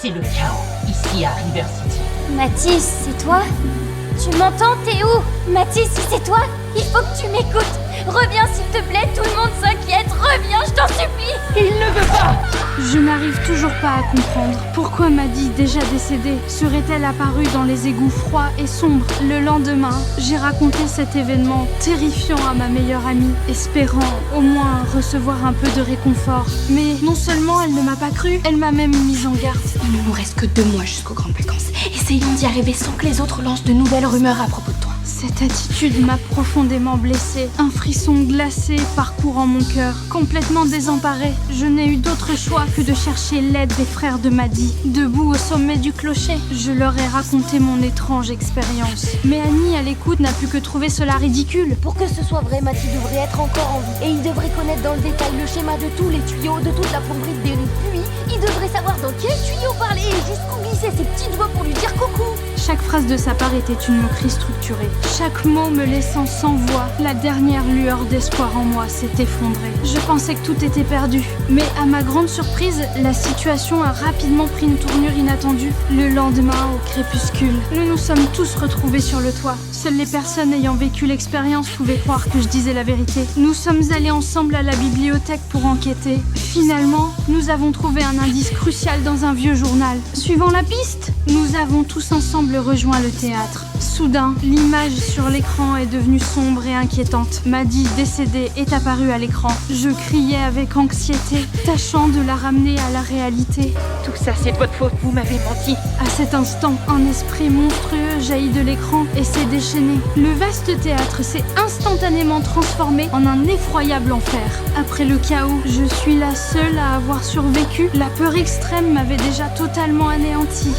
C'est le chaos, ici à River City. Mathis, c'est toi? Tu m'entends, t'es où? Mathis, si c'est toi, il faut que tu m'écoutes. Reviens s'il te plaît, tout le monde s'inquiète. Reviens, je t'en supplie. Il ne veut pas. Je n'arrive toujours pas à comprendre. Pourquoi Maddie, déjà décédée, serait-elle apparue dans les égouts froids et sombres? Le lendemain, j'ai raconté cet événement terrifiant à ma meilleure amie, espérant au moins recevoir un peu de réconfort. Mais non seulement elle ne m'a pas cru, elle m'a même mise en garde. Il ne nous reste que 2 mois jusqu'aux grandes vacances. Essayons d'y arriver sans que les autres lancent de nouvelles rumeurs à propos de toi. Cette attitude m'a profondément blessée. Un frisson glacé parcourant mon cœur. Complètement désemparée, je n'ai eu d'autre choix que de chercher l'aide des frères de Maddie. Debout au sommet du clocher, je leur ai raconté mon étrange expérience. Mais Annie, à l'écoute, n'a pu que trouver cela ridicule. Pour que ce soit vrai, Mathis devrait être encore en vie. Et il devrait connaître dans le détail le schéma de tous les tuyaux, de toute la plomberie de Berry. Puis, il devrait savoir dans quel tuyau parler et jusqu'où glisser ses petites doigts pour lui dire coucou. Chaque phrase de sa part était une moquerie structurée. Chaque mot me laissant sans voix. La dernière lueur d'espoir en moi s'est effondrée. Je pensais que tout était perdu. Mais à ma grande surprise, la situation a rapidement pris une tournure inattendue. Le lendemain, au crépuscule, nous nous sommes tous retrouvés sur le toit. Seules les personnes ayant vécu l'expérience pouvaient croire que je disais la vérité. Nous sommes allés ensemble à la bibliothèque pour enquêter. Finalement, nous avons trouvé un indice crucial dans un vieux journal. Suivant la piste, nous avons tous ensemble rejoint le théâtre. Soudain, l'image sur l'écran est devenue sombre et inquiétante. Maddie, décédée, est apparue à l'écran. Je criais avec anxiété, tâchant de la ramener à la réalité. Tout ça, c'est de votre faute, vous m'avez menti. À cet instant, un esprit monstrueux jaillit de l'écran et s'est déchaîné. Le vaste théâtre s'est instantanément transformé en un effroyable enfer. Après le chaos, je suis la seule à avoir survécu. La peur extrême m'avait déjà totalement anéantie.